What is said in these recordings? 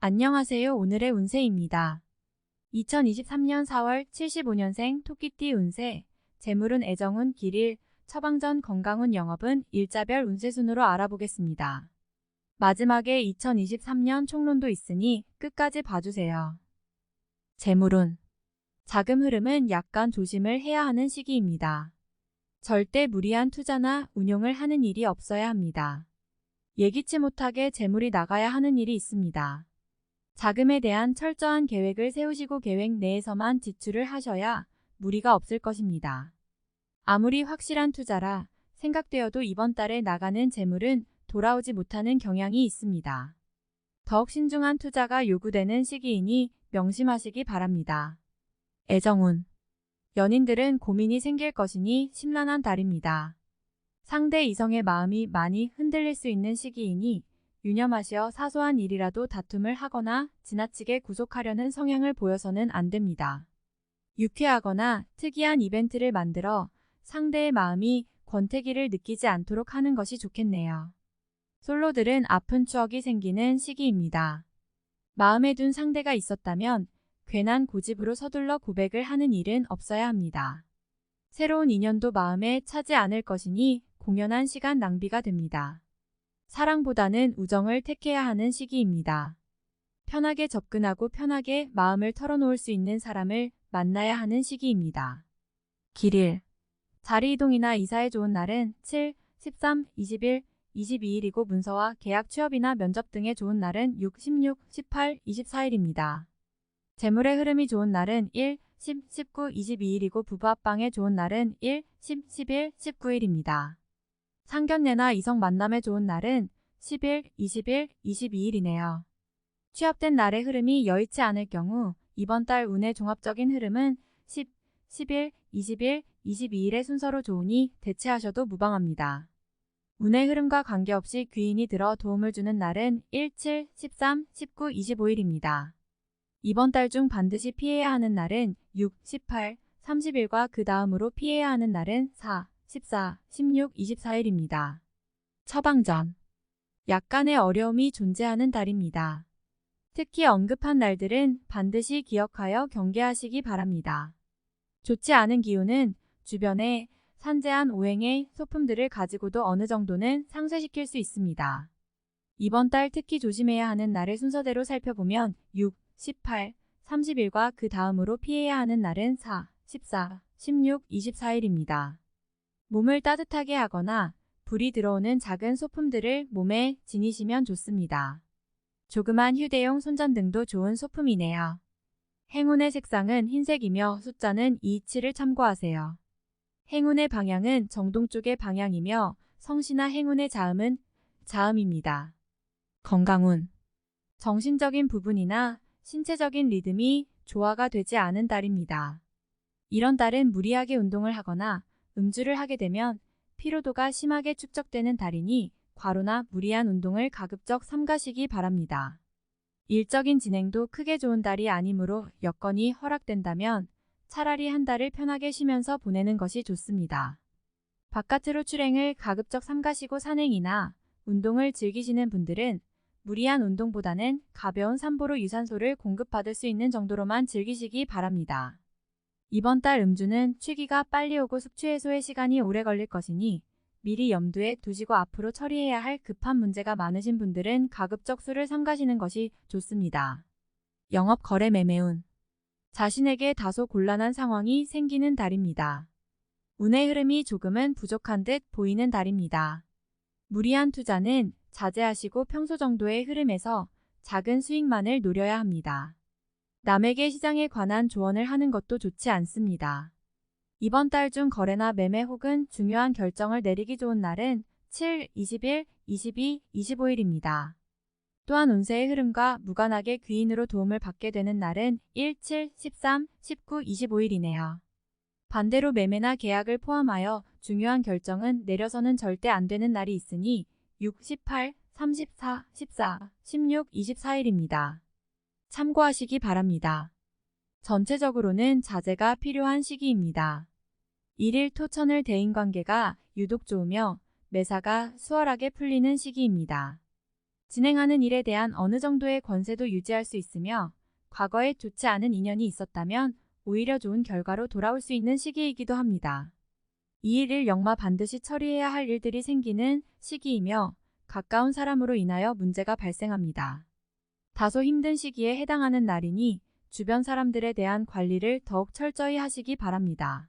안녕하세요. 오늘의 운세입니다. 2023년 4월 75년생 토끼띠 운세, 재물운 애정운 길일, 처방전 건강운 영업은 일자별 운세순으로 알아보겠습니다. 마지막에 2023년 총론도 있으니 끝까지 봐주세요. 재물운, 자금 흐름은 약간 조심을 해야 하는 시기입니다. 절대 무리한 투자나 운용을 하는 일이 없어야 합니다. 예기치 못하게 재물이 나가야 하는 일이 있습니다. 자금에 대한 철저한 계획을 세우시고 계획 내에서만 지출을 하셔야 무리가 없을 것입니다. 아무리 확실한 투자라 생각되어도 이번 달에 나가는 재물은 돌아오지 못하는 경향이 있습니다. 더욱 신중한 투자가 요구되는 시기이니 명심하시기 바랍니다. 애정운, 연인들은 고민이 생길 것이니 심란한 달입니다. 상대 이성의 마음이 많이 흔들릴 수 있는 시기이니 유념하시어 사소한 일이라도 다툼을 하거나 지나치게 구속하려는 성향을 보여서는 안 됩니다. 유쾌하거나 특이한 이벤트를 만들어 상대의 마음이 권태기를 느끼지 않도록 하는 것이 좋겠네요. 솔로들은 아픈 추억이 생기는 시기입니다. 마음에 둔 상대가 있었다면 괜한 고집으로 서둘러 고백을 하는 일은 없어야 합니다. 새로운 인연도 마음에 차지 않을 것이니 공연한 시간 낭비가 됩니다. 사랑보다는 우정을 택해야 하는 시기입니다. 편하게 접근하고 편하게 마음을 털어놓을 수 있는 사람을 만나야 하는 시기입니다. 길일, 자리 이동이나 이사에 좋은 날은 7, 13, 21, 22일이고 문서와 계약 취업이나 면접 등에 좋은 날은 6, 16, 18, 24일입니다. 재물의 흐름이 좋은 날은 1, 10, 19, 22일이고 부부 합방에 좋은 날은 1, 10, 11, 19일입니다. 상견례나 이성 만남에 좋은 날은 10일, 20일, 22일이네요. 취업된 날의 흐름이 여의치 않을 경우 이번 달 운의 종합적인 흐름은 10, 10일, 20일, 22일의 순서로 좋으니 대체하셔도 무방합니다. 운의 흐름과 관계없이 귀인이 들어 도움을 주는 날은 1, 7, 13, 19, 25일입니다. 이번 달 중 반드시 피해야 하는 날은 6, 18, 30일과 그 다음으로 피해야 하는 날은 4, 14, 16, 24일입니다. 처방전, 약간의 어려움이 존재하는 달입니다. 특히 언급한 날들은 반드시 기억하여 경계하시기 바랍니다. 좋지 않은 기운은 주변에 산재한 오행의 소품들을 가지고도 어느 정도는 상쇄시킬 수 있습니다. 이번 달 특히 조심해야 하는 날을 순서대로 살펴보면 6, 18, 30일과 그 다음으로 피해야 하는 날은 4, 14, 16, 24일입니다. 몸을 따뜻하게 하거나 불이 들어오는 작은 소품들을 몸에 지니시면 좋습니다. 조그만 휴대용 손전등도 좋은 소품이네요. 행운의 색상은 흰색이며 숫자는 2, 7을 참고하세요. 행운의 방향은 정동쪽의 방향이며 성씨나 행운의 자음은 자음입니다. 건강운, 정신적인 부분이나 신체적인 리듬이 조화가 되지 않은 달입니다. 이런 달은 무리하게 운동을 하거나 음주를 하게 되면 피로도가 심하게 축적되는 달이니 과로나 무리한 운동을 가급적 삼가시기 바랍니다. 일적인 진행도 크게 좋은 달이 아니므로 여건이 허락된다면 차라리 한 달을 편하게 쉬면서 보내는 것이 좋습니다. 바깥으로 출행을 가급적 삼가시고 산행이나 운동을 즐기시는 분들은 무리한 운동보다는 가벼운 산보로 유산소를 공급받을 수 있는 정도로만 즐기시기 바랍니다. 이번 달 음주는 취기가 빨리 오고 숙취 해소에 시간이 오래 걸릴 것이니 미리 염두에 두시고 앞으로 처리해야 할 급한 문제가 많으신 분들은 가급적 술을 삼가시는 것이 좋습니다. 영업 거래 매매운, 자신에게 다소 곤란한 상황이 생기는 달입니다. 운의 흐름이 조금은 부족한 듯 보이는 달입니다. 무리한 투자는 자제하시고 평소 정도의 흐름에서 작은 수익만을 노려야 합니다. 남에게 시장에 관한 조언을 하는 것도 좋지 않습니다. 이번 달 중 거래나 매매 혹은 중요한 결정을 내리기 좋은 날은 7, 20일, 22, 25일입니다. 또한 운세의 흐름과 무관하게 귀인으로 도움을 받게 되는 날은 1, 7, 13, 19, 25일이네요. 반대로 매매나 계약을 포함하여 중요한 결정은 내려서는 절대 안 되는 날이 있으니 6, 18, 34, 14, 16, 24일입니다. 참고하시기 바랍니다. 전체적으로는 자제가 필요한 시기입니다. 일일 토천을 대인관계가 유독 좋으며 매사가 수월하게 풀리는 시기입니다. 진행하는 일에 대한 어느 정도의 권세도 유지할 수 있으며 과거에 좋지 않은 인연이 있었다면 오히려 좋은 결과로 돌아올 수 있는 시기이기도 합니다. 이 일을 역마 반드시 처리해야 할 일들이 생기는 시기이며 가까운 사람으로 인하여 문제가 발생합니다. 다소 힘든 시기에 해당하는 날이니 주변 사람들에 대한 관리를 더욱 철저히 하시기 바랍니다.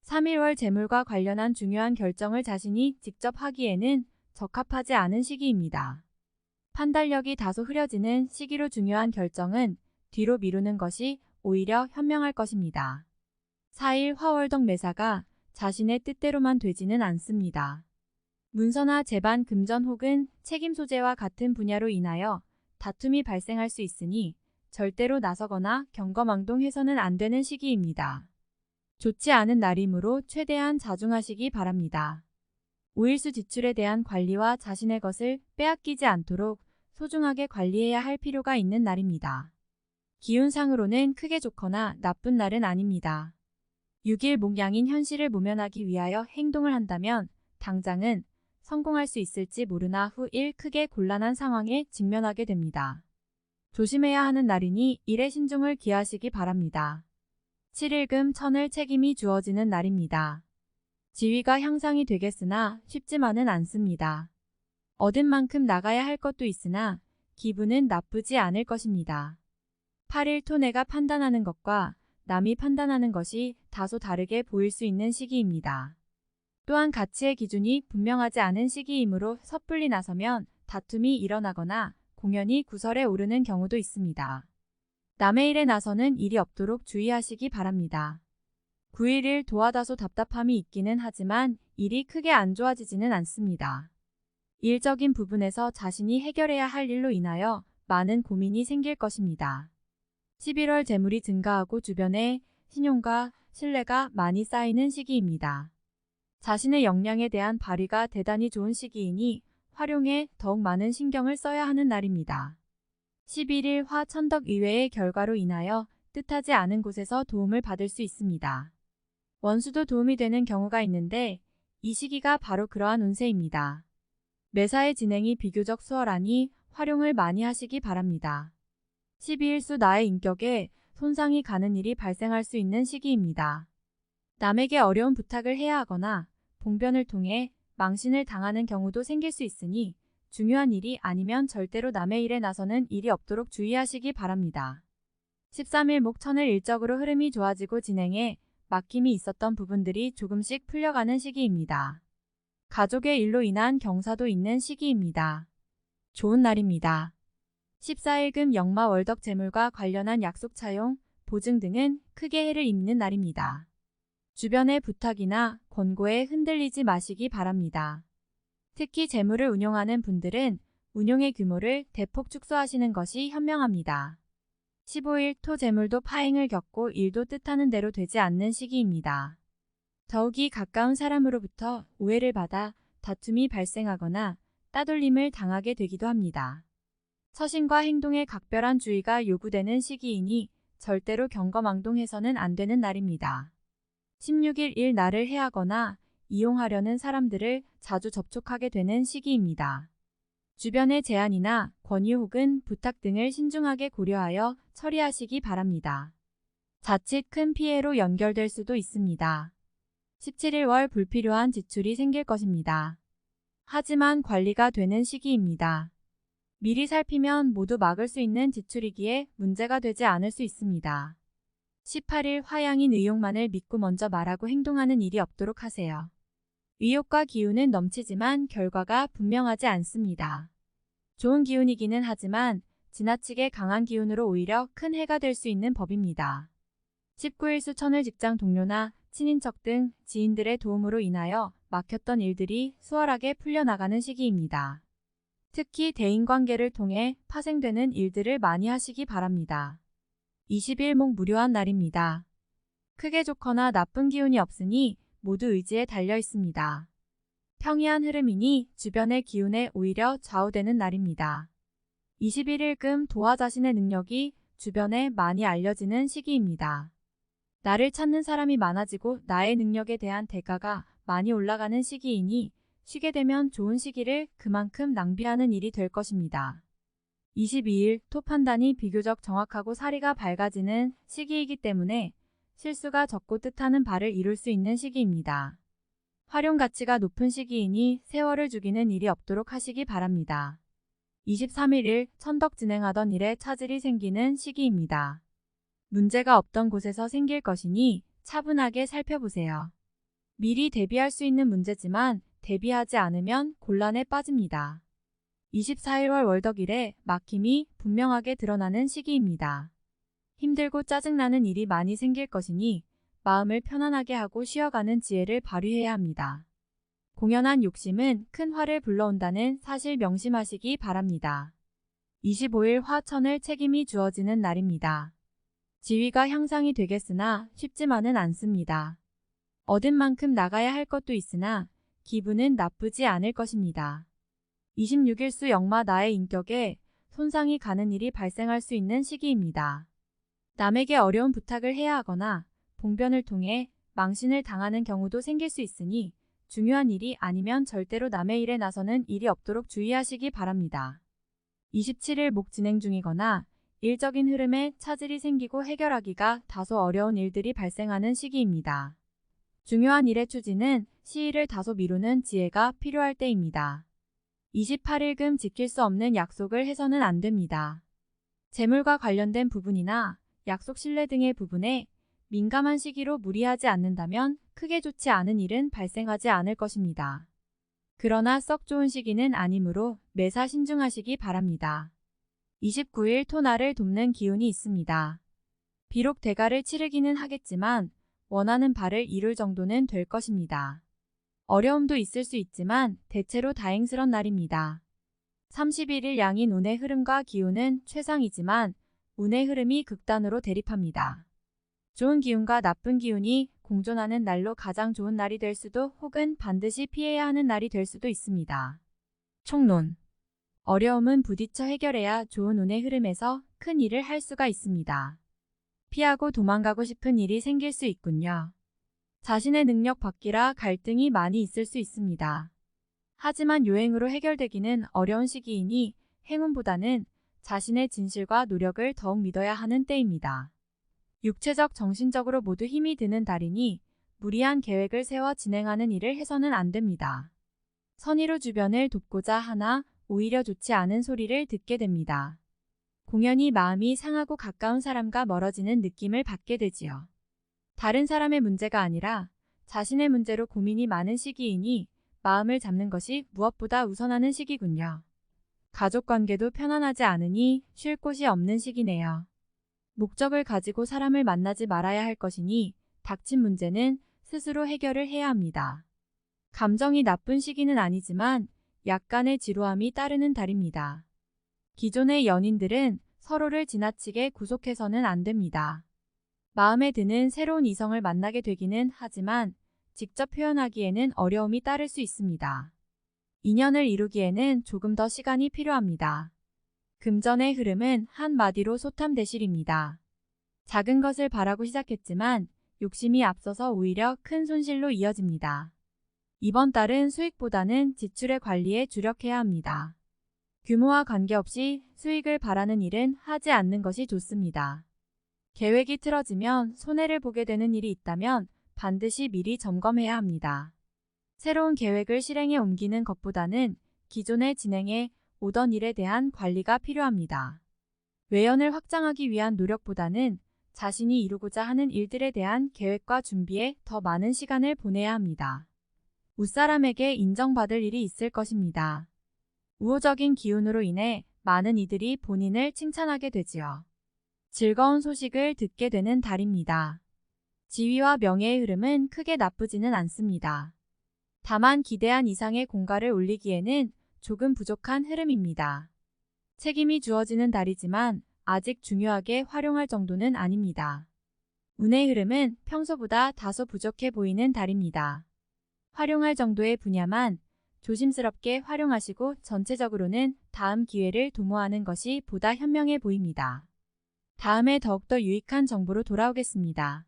3.1월 재물과 관련한 중요한 결정을 자신이 직접 하기에는 적합하지 않은 시기입니다. 판단력이 다소 흐려지는 시기로 중요한 결정은 뒤로 미루는 것이 오히려 현명할 것입니다. 4일 화월덕 매사가 자신의 뜻대로만 되지는 않습니다. 문서나 재반, 금전 혹은 책임 소재와 같은 분야로 인하여 다툼이 발생할 수 있으니 절대로 나서거나 경거망동해서는 안 되는 시기입니다. 좋지 않은 날이므로 최대한 자중하시기 바랍니다. 오일수 지출에 대한 관리와 자신의 것을 빼앗기지 않도록 소중하게 관리해야 할 필요가 있는 날입니다. 기운상으로는 크게 좋거나 나쁜 날은 아닙니다. 6일 목양인 현실을 모면하기 위하여 행동을 한다면 당장은 성공할 수 있을지 모르나 후 일 크게 곤란한 상황에 직면하게 됩니다. 조심해야 하는 날이니 일에 신중을 기하시기 바랍니다. 7일금 천을 책임이 주어지는 날입니다. 지위가 향상이 되겠으나 쉽지만은 않습니다. 얻은 만큼 나가야 할 것도 있으나 기분은 나쁘지 않을 것입니다. 8일 토 내가 판단하는 것과 남이 판단하는 것이 다소 다르게 보일 수 있는 시기입니다. 또한 가치의 기준이 분명하지 않은 시기이므로 섣불리 나서면 다툼이 일어나거나 공연이 구설에 오르는 경우도 있습니다. 남의 일에 나서는 일이 없도록 주의하시기 바랍니다. 9일을 도와 다소 답답함이 있기는 하지만 일이 크게 안 좋아지지는 않습니다. 일적인 부분에서 자신이 해결해야 할 일로 인하여 많은 고민이 생길 것입니다. 11월 재물이 증가하고 주변에 신용과 신뢰가 많이 쌓이는 시기입니다. 자신의 역량에 대한 발휘가 대단히 좋은 시기이니 활용에 더욱 많은 신경을 써야 하는 날입니다. 11일 화 천덕 이외의 결과로 인하여 뜻하지 않은 곳에서 도움을 받을 수 있습니다. 원수도 도움이 되는 경우가 있는데 이 시기가 바로 그러한 운세입니다. 매사의 진행이 비교적 수월하니 활용을 많이 하시기 바랍니다. 12일수 나의 인격에 손상이 가는 일이 발생할 수 있는 시기입니다. 남에게 어려운 부탁을 해야 하거나 봉변을 통해 망신을 당하는 경우도 생길 수 있으니 중요한 일이 아니면 절대로 남의 일에 나서는 일이 없도록 주의하시기 바랍니다. 13일 목천을 일적으로 흐름이 좋아지고 진행에 막힘이 있었던 부분들이 조금씩 풀려가는 시기입니다. 가족의 일로 인한 경사도 있는 시기입니다. 좋은 날입니다. 14일금 역마 월덕 재물과 관련한 약속 차용, 보증 등은 크게 해를 입는 날입니다. 주변의 부탁이나 권고에 흔들리지 마시기 바랍니다. 특히 재물을 운용하는 분들은 운용의 규모를 대폭 축소하시는 것이 현명합니다. 15일 토 재물도 파행을 겪고 일도 뜻하는 대로 되지 않는 시기입니다. 더욱이 가까운 사람으로부터 오해를 받아 다툼이 발생하거나 따돌림을 당하게 되기도 합니다. 처신과 행동에 각별한 주의가 요구되는 시기이니 절대로 경거망동해서는 안 되는 날입니다. 16일 일 날을 해하거나 이용하려는 사람들을 자주 접촉하게 되는 시기입니다. 주변의 제안이나 권유 혹은 부탁 등을 신중하게 고려하여 처리하시기 바랍니다. 자칫 큰 피해로 연결될 수도 있습니다. 17일 월 불필요한 지출이 생길 것입니다. 하지만 관리가 되는 시기입니다. 미리 살피면 모두 막을 수 있는 지출이기에 문제가 되지 않을 수 있습니다. 18일 화양인 의욕만을 믿고 먼저 말하고 행동하는 일이 없도록 하세요. 의욕과 기운은 넘치지만 결과가 분명하지 않습니다. 좋은 기운이기는 하지만 지나치게 강한 기운으로 오히려 큰 해가 될 수 있는 법입니다. 19일 수천을 직장 동료나 친인척 등 지인들의 도움으로 인하여 막혔던 일들이 수월하게 풀려나가는 시기입니다. 특히 대인관계를 통해 파생되는 일들을 많이 하시기 바랍니다. 20일 목 무료한 날입니다. 크게 좋거나 나쁜 기운이 없으니 모두 의지에 달려 있습니다. 평이한 흐름이니 주변의 기운에 오히려 좌우되는 날입니다. 21일금 도화 자신의 능력이 주변에 많이 알려지는 시기입니다. 나를 찾는 사람이 많아지고 나의 능력에 대한 대가가 많이 올라가는 시기이니 쉬게 되면 좋은 시기를 그만큼 낭비하는 일이 될 것입니다. 22일 토 판단이 비교적 정확하고 사리가 밝아지는 시기이기 때문에 실수가 적고 뜻하는 바를 이룰 수 있는 시기입니다. 활용 가치가 높은 시기이니 세월을 죽이는 일이 없도록 하시기 바랍니다. 23일 천덕 진행하던 일에 차질이 생기는 시기입니다. 문제가 없던 곳에서 생길 것이니 차분하게 살펴보세요. 미리 대비할 수 있는 문제지만 대비하지 않으면 곤란에 빠집니다. 24일 월덕일에 막힘이 분명하게 드러나는 시기입니다. 힘들고 짜증나는 일이 많이 생길 것이니 마음을 편안하게 하고 쉬어가는 지혜를 발휘해야 합니다. 공연한 욕심은 큰 화를 불러온다는 사실 명심하시기 바랍니다. 25일 화천을 책임이 주어지는 날입니다. 지위가 향상이 되겠으나 쉽지만은 않습니다. 얻은 만큼 나가야 할 것도 있으나 기분은 나쁘지 않을 것입니다. 26일 수 역마 나의 인격에 손상이 가는 일이 발생할 수 있는 시기입니다. 남에게 어려운 부탁을 해야 하거나 봉변을 통해 망신을 당하는 경우도 생길 수 있으니 중요한 일이 아니면 절대로 남의 일에 나서는 일이 없도록 주의하시기 바랍니다. 27일 목 진행 중이거나 일적인 흐름에 차질이 생기고 해결하기가 다소 어려운 일들이 발생하는 시기입니다. 중요한 일의 추진은 시일을 다소 미루는 지혜가 필요할 때입니다. 28일 금 지킬 수 없는 약속을 해서는 안 됩니다. 재물과 관련된 부분이나 약속 신뢰 등의 부분에 민감한 시기로 무리하지 않는다면 크게 좋지 않은 일은 발생하지 않을 것입니다. 그러나 썩 좋은 시기는 아니므로 매사 신중하시기 바랍니다. 29일 토나를 돕는 기운이 있습니다. 비록 대가를 치르기는 하겠지만 원하는 바를 이룰 정도는 될 것입니다. 어려움도 있을 수 있지만 대체로 다행스런 날입니다. 31일 양인 운의 흐름과 기운은 최상이지만 운의 흐름이 극단으로 대립합니다. 좋은 기운과 나쁜 기운이 공존하는 날로 가장 좋은 날이 될 수도 혹은 반드시 피해야 하는 날이 될 수도 있습니다. 총론. 어려움은 부딪혀 해결해야 좋은 운의 흐름에서 큰 일을 할 수가 있습니다. 피하고 도망가고 싶은 일이 생길 수 있군요. 자신의 능력 밖이라 갈등이 많이 있을 수 있습니다. 하지만 요행으로 해결되기는 어려운 시기이니 행운보다는 자신의 진실과 노력을 더욱 믿어야 하는 때입니다. 육체적, 정신적으로 모두 힘이 드는 달이니 무리한 계획을 세워 진행하는 일을 해서는 안 됩니다. 선의로 주변을 돕고자 하나 오히려 좋지 않은 소리를 듣게 됩니다. 공연히 마음이 상하고 가까운 사람과 멀어지는 느낌을 받게 되지요. 다른 사람의 문제가 아니라 자신의 문제로 고민이 많은 시기이니 마음을 잡는 것이 무엇보다 우선하는 시기군요. 가족관계도 편안하지 않으니 쉴 곳이 없는 시기네요. 목적을 가지고 사람을 만나지 말아야 할 것이니 닥친 문제는 스스로 해결을 해야 합니다. 감정이 나쁜 시기는 아니지만 약간의 지루함이 따르는 달입니다. 기존의 연인들은 서로를 지나치게 구속해서는 안 됩니다. 마음에 드는 새로운 이성을 만나게 되기는 하지만 직접 표현하기에는 어려움이 따를 수 있습니다. 인연을 이루기에는 조금 더 시간이 필요합니다. 금전의 흐름은 한마디로 소탐대실입니다. 작은 것을 바라고 시작했지만 욕심이 앞서서 오히려 큰 손실로 이어집니다. 이번 달은 수익보다는 지출의 관리에 주력해야 합니다. 규모와 관계없이 수익을 바라는 일은 하지 않는 것이 좋습니다. 계획이 틀어지면 손해를 보게 되는 일이 있다면 반드시 미리 점검해야 합니다. 새로운 계획을 실행에 옮기는 것보다는 기존에 진행해 오던 일에 대한 관리가 필요합니다. 외연을 확장하기 위한 노력보다는 자신이 이루고자 하는 일들에 대한 계획과 준비에 더 많은 시간을 보내야 합니다. 윗사람에게 인정받을 일이 있을 것입니다. 우호적인 기운으로 인해 많은 이들이 본인을 칭찬하게 되지요. 즐거운 소식을 듣게 되는 달입니다. 지위와 명예의 흐름은 크게 나쁘지는 않습니다. 다만 기대한 이상의 공과를 올리기에는 조금 부족한 흐름입니다. 책임이 주어지는 달이지만 아직 중요하게 활용할 정도는 아닙니다. 운의 흐름은 평소보다 다소 부족해 보이는 달입니다. 활용할 정도의 분야만 조심스럽게 활용하시고 전체적으로는 다음 기회를 도모하는 것이 보다 현명해 보입니다. 다음에 더욱더 유익한 정보로 돌아오겠습니다.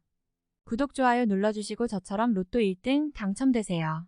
구독, 좋아요 눌러주시고 저처럼 로또 1등 당첨되세요.